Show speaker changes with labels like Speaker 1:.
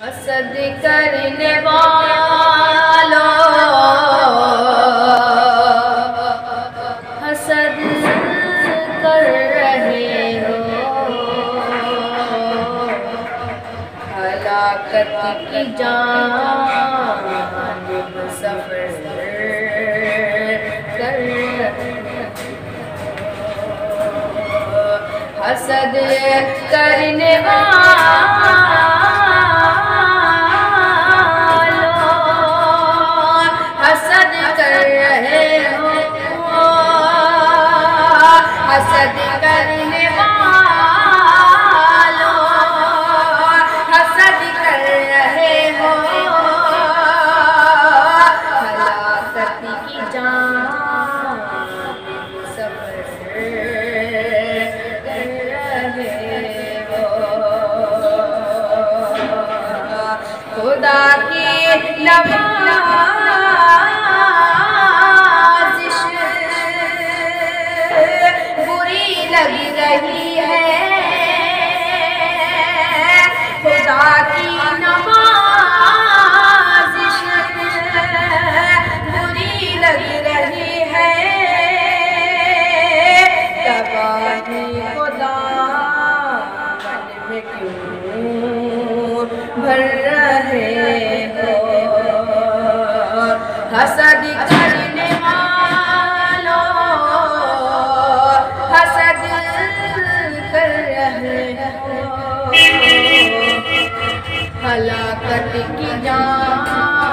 Speaker 1: हसद करने वालों, हसद कर रहे हो, हलाकत की जानिब सफर कर रहे हो। हसद करने हसद करने वालों, हसद कर रहे हो, हलाकत की जानिब सफर कर रहे हो। खुदा की नवाज़िश लग रही है, खुदा की नवाज़िश बुरी लग रही है। तबाही खुदा मन में क्यों भर रहे हो। हसद करने वालों, हसद कर रहे हो, हलाकत की जान